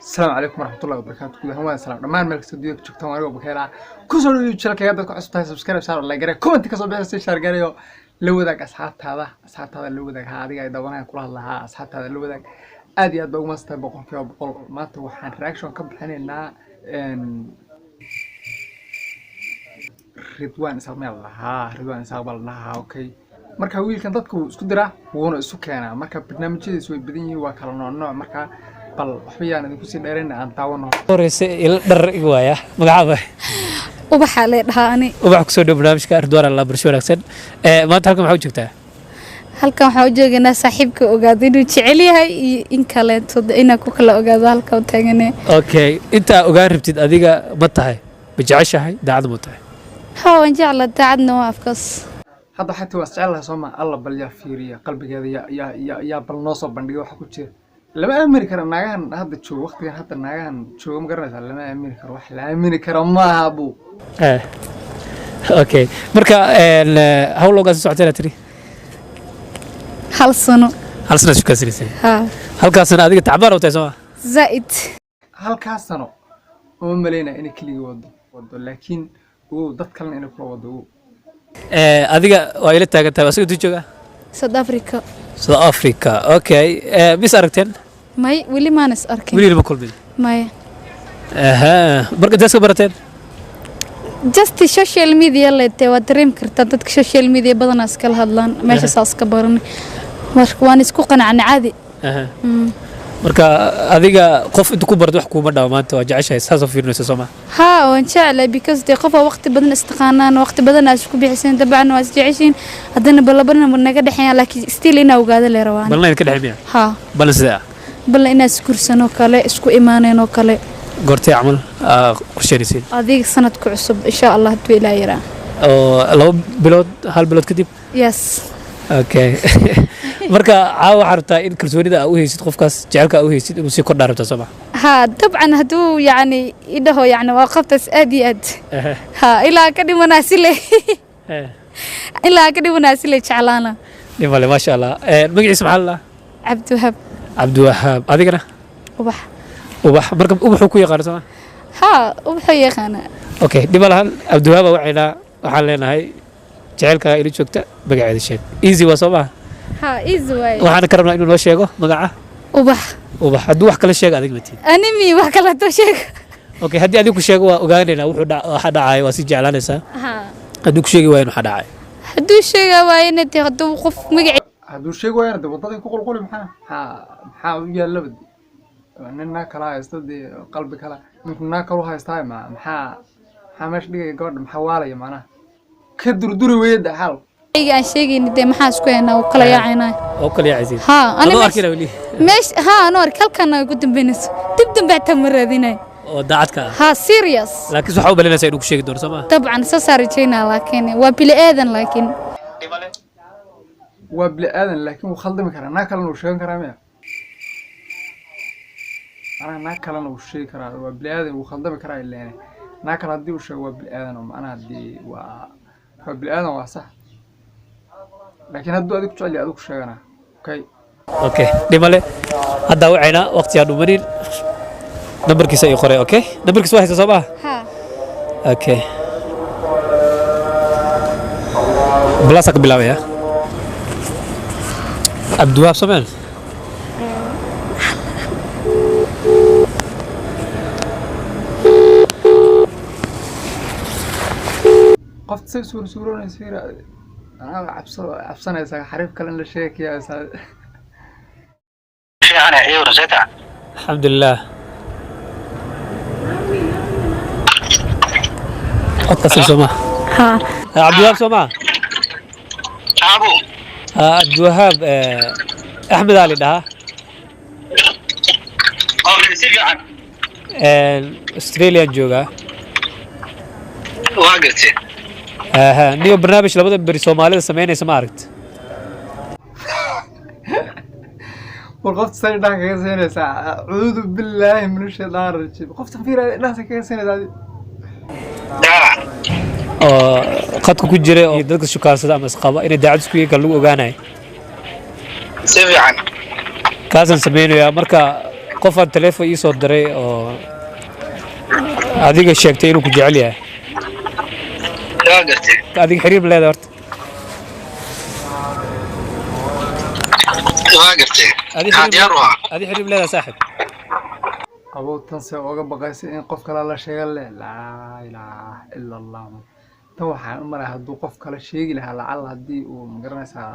السلام عليكم ورحمة الله وبركاته. كل هو السلام دمان ملك استوديو joogtaan aniga bakayla ku soo dhaweey channelka dadka cusub tahay subscribe saar like garay comment ka soo bixi share gareeyo la wadaag asxaabtaada la wadaag ha adiga ay dawanaya kula hadlaha asxaabtaada la wadaag aad iyo aad baa ugu maastay boqolkiiba boqol maanta waxaan reaction ka bixinaynaa Ridwan Isaqbal lahaa okay marka wiilkan dadku isku dira wuuna isu keenaa marka barnaamijyadiisu way badan yihiin waa kala nooc marka bal waxbiyaan idinku sii dheerayna aan taawano horeyse il dhar igu waaya magacaaba ubaxa leedahay ani ubax ku soo dhaw barnaamijka Ridwan la barsho wanaagsan maanta halkan waxa joogtaa halkan waxa joognaa saaxiibka ogaad inuu jecel yahay in kale inaa ku kala ogaado halka taagane okay inta ogaan rabtid adiga ma tahay bijacashahay daacad ma tahay waan jeclaa daacadna waa afkaas hadda xataa waa jecelahay Soomaa alla bal yaa fiiriya qalbigeeda ya bal noo soo bandhigo waxa ku jira lama aamini karo naagahan hadda joogo waqtigan hadda naagahan joogo ma garanaysaa lama aamini karo wax la aamini karo ma abu okay marka how long as socotay tiri hal sano shukasrisay halkaasna adiga tacbaan u tahay Soomaa zaid halkaas sano oo maleena in kaliya wado laakiin oo dad kale in kula wado adiga waa ila taagantahay waa soo jooga South Africa okay bis aragteen may wili maanas arkin wili ma kulmay may marka dadka barateen just social media leeyahay waa dream karta dadka social media badan iska hadlaan meesha saas ka baran marka waan isku qanacnay caadi marka adiga qof inta ku bardo wax kuma dhaw maanta waa jeceshahay saas oo fiirnayso Soomaa waan jeclay because de qof waqti badan istaqaanaan waqti badan aad isku bixiseen dabcan waa jeceshiin hadana balabana naga dhaxayaan laakiin still ina ogaado la rabaan balna ka dhaxaymiya balse bal ina iskursano kale isku iimaanayno kale goortay amal qorsheynaysid adiga sanadku cusub insha Allah haduu ilaa yara oo laba bilood hal bilood kadib yes okay marka caawa harta in kalsoonida u haysid qofkaas jecelka u haysid inuu si kordha rabto Soomaa طبعا هدو يعني إده يعني وقفت أدي إلا كدي مناسلة إلا كدي مناسلة شعلانة نمالي ما شاء الله مقعي سبحان الله عبد الوهاب هذه كنا وبح مركب وبحو كوي قارة Soomaa وبحو يخانا اوكي نمالها عبد الوهاب وعينا وحالينا هاي جعلك إلي شوكتا بقى هذا الشيء ايزي وصوبة ايزي واي وحانا كرمنا إنه نو شيغو مقعه وبح هدو wax kala sheeg adig mati animi wax kala to sheeg okay hadii adigu sheego waa ogaanayna wuxuu dhacay waa si jeclaanaysa haduu ku sheegi waayeen waxa dhacay haduu sheega waayeen inta haduu qof magaci haduu sheego waayeen wadada ku qulquli maxaa u yaal labad ninna kala haystay qalbi kala ninna kala haystay maxaa meesh dhigay gabadh maxaa waalaya macna ka durduri weeyda xal aan sheegin de maxaa isku heena oo kala yaacayna ana arkina wali meesh ana ark halkan ugu dambeynayso dib dambe tamaradinay oo daacadka serious laakiin waxa u balinaysa inuu ku sheegi doono Soomaa طبعا saarayna laakiin waa bili aadan laakiin laakiin uu khaldami karaa naa kale uu sheegan karaa ana naa kale uu sheegi karaa waa bili aadan uu khaldami karaa ilaa naa kale hadii uu sheego waa bili aadan oo macnaha hadii waa bili aadan waa sax لكن هدو أديك تعلي أديك شغنا أوكي ديمالي هدا وعينا وقت يا دومرين نمبر كيسا يقرأ أوكي نمبر كيسا واحد صباح أوكي بلاسك بلاوي يا عبد الوهاب سمين قفت سورة نسيرة أنا عبسنا إذا حريف كلام للشيك يا أستاذ. شيء أنا إيه ورزتها. الحمد لله. اتصل Soomaa. عبد الوهاب Soomaa. أبو. عبد الوهاب أحمد علي ده. أوكي سيبي عن. أستراليا جوجا. واقتي. نيو برنامج لابد بري Soomaalida sameynaysa ma aragti وقفت سنة ده كذا سنة أعوذ بالله من الشيطان الرجيم قفت فيها ناس كذا سنة هذه qadka ku jiray oo dadka shukaarsada ama isqaba inay daacad isku yeegan lagu ogaanay si fiican kaasan sameeynaya marka qofaan telefoon ii soo diray oo adiga sheegtay inuu ku jecel yahay waa gartay adiga xiriir ma leedahay horta waa gartay adiga diyaar waa adiga xiriir ma leedahay saaxib abow tan se uga baqaysay in qof kale la sheega leh laa ilaaha ila allah tan waxaan u maray hadduu qof kale sheegi lahaa lacalla haddii uu magaranaysaa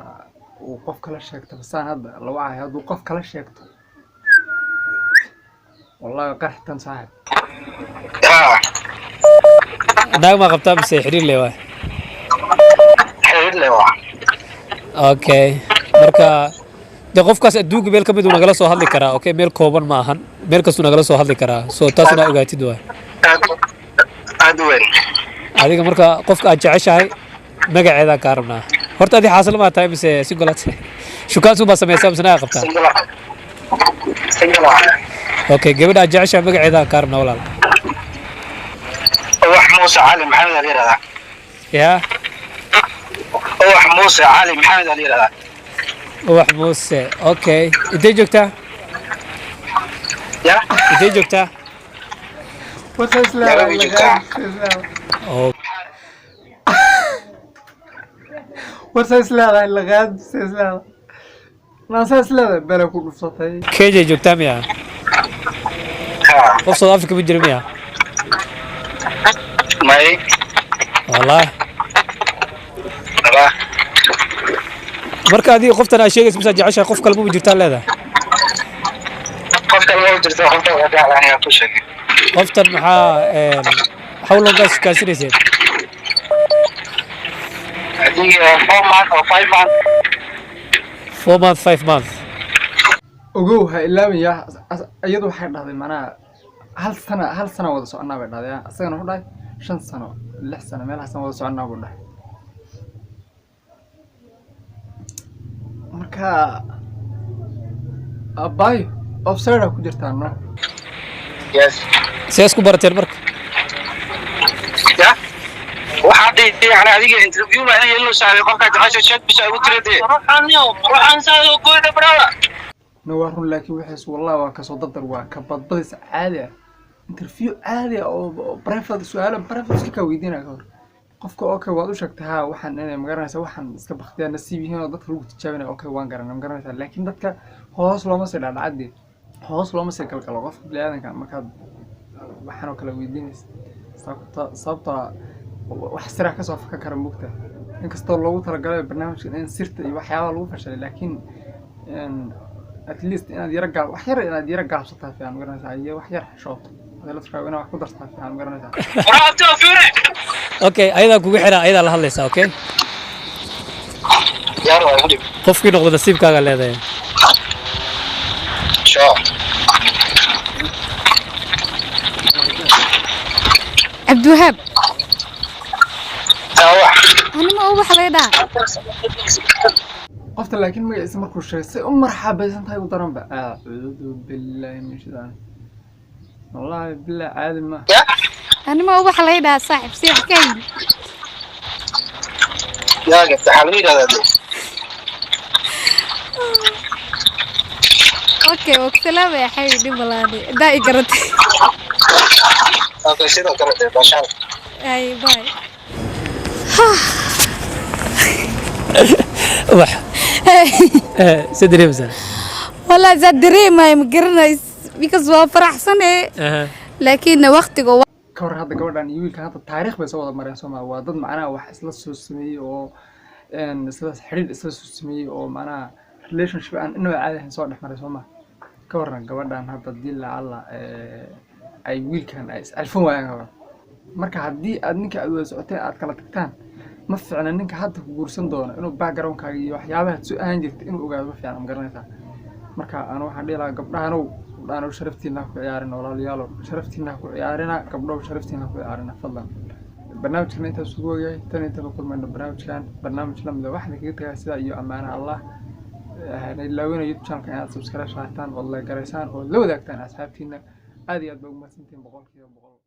uu qof kale sheegto basaan hadda la wacahay hadduu qof kale sheegto wallahi qarxtan saaxib haa naag ma qabtaa mise xiriir leh waay xiriir leh waa okay marka de qofkaas adduunka meel ka mid uu nagala soo hadli karaa okay meel kooban ma ahan meel kastuu nagala soo hadli karaa soo taas inaa ogaatid waay aad u weyn adiga marka qofka aad jeceshahay magaceedaa kaa rabnaa horta adi xaasil maa tahay mise si golaad shukaansun baa samaysaa mise naga qabtaa single waa okay gabadha aad jeceshahay magaceedaa kaa rabnaa walaal wax muuse cali maxamed ali yiraahdaa yaa wax muuse cali maxamed ali yiraahdaa wax muuse okay intee joogtaa ya intee joogtaa warsa Yalla way joogtaa. oo warsa islaada laqaad islaada naasa islaada bala ku dhufsatay kenya joogtaa miya haa qof South Africa ma jira miya may wallahi aba marka adiga qoftan aad sheegaysa mise aad jeceshahay qof kale ma jirtaa leedahay qof kale ma jirto qofka waa jeclaan ku sheegay qoftan maxaa how long guys kaasinayseen adiga 4 months or 5 months 4 months 5 months ogow ha ilaamaya iyadu waxay dhahday manaa hal sana wada soconaa bay dhahday asagana wuxuu dhahay 5 sano 6 sano meelahaas wada soconaa buu dhahay marka abay offside ku jirtaan no yes see isku barateen marka ya waxaa dhigay yani adiga interview ma inay loo saaray qofka jacaysa sheeg bisha ugu tirade waxaan saado kooda brada no waa run laakiin waxaas wallahi waa ka soo dadar waa ka badbadis caadi ah interview caadi ah oo private su'aalo private iska weydiinaa hor qofka okay waad u sheegtay ha waxaan inay magaranaysa waxaan iska baqtiyaa nasiib yihiin oo dadka lagu tijaabinay okay waan garanay magaranaysa laakiin dadka hoos looma sii dhacdacdi hoos looma sii galgalo qofka bini'aadanka markaad waxaan oo kala weydiinaysa sababta wax sir ah ka soo fakan kara mugta inkastoo loogu talagalay barnaamijkan in sirta iyo waxyaabaha lagu fashalay laakiin at least inaad yara gaab wax yar inaad yara gaabsataa fiican magaranaysaa iyo wax yar xishooto hadii la tiraahdo inaad wax ku darsataa fiican magaranaysaa brada fiire okay ayadaa kugu xiraa ayadaa la hadlaysaa okay yar waa gudib qofkii noqdo nasiibkaaga leedahay sure عبد الوهاب tawa أنا ما أوضح لي ده qofta laakiin magaciisa markuu sheegay si u marxabaysan tahay u daran ba a'uudu billahi min shaytaan wallahi billahi caadi ma ya أنا ما أوضح لي ده صاحب سيح كاين ya gabta xalmi yiraahdaa أوكي وكسلام يا حبيبي بلادي داي قرتي okay sidoo kale basha أي باي wax sidree basa والله زاد دريم ما يمقرنا بيكز هو فرح سنة لكن وقتي جوا ka hor hadda gabadhan iyo wiilkan hadda taariikh bay soo wada mareen Soomaa waa dad macnaha wax isla soo sameeyay oo isla xiriir isla soo sameeyay oo macnaha relationship aan inoo caadi ahayn soo dhex maray Soomaa ka waran gabadhan hadda dil alla ay wiilkan ay iscalfan waayaan gabadh marka haddii aad ninka aad wada socoteen aad kala tagtaan ma fiicna ninka hadda ku guursan doono inuu background-kaaga iyo waxyaabaha aad soo ahaan jirtay inuu ogaado ma fiicna ma garanaysaa marka aan waxaan dhihi lahaa gabdhahanow sharaftiina ku ciyaarin walaalayaal sharaftiina ku ciyaarina gabdhow sharaftiina ku ciyaarina fadlan barnaamijkan inta isugu wagay tan inta ku kulmayno barnaamij la mid ah waxaan kaga tagay sida iyo amaana Allah ilaawina YouTube channel inaad subscribe shaataan wallahi garaysaan oo la wadaagtaan asxaabtiina aad iyo aad baa u mahadsantiin 100%.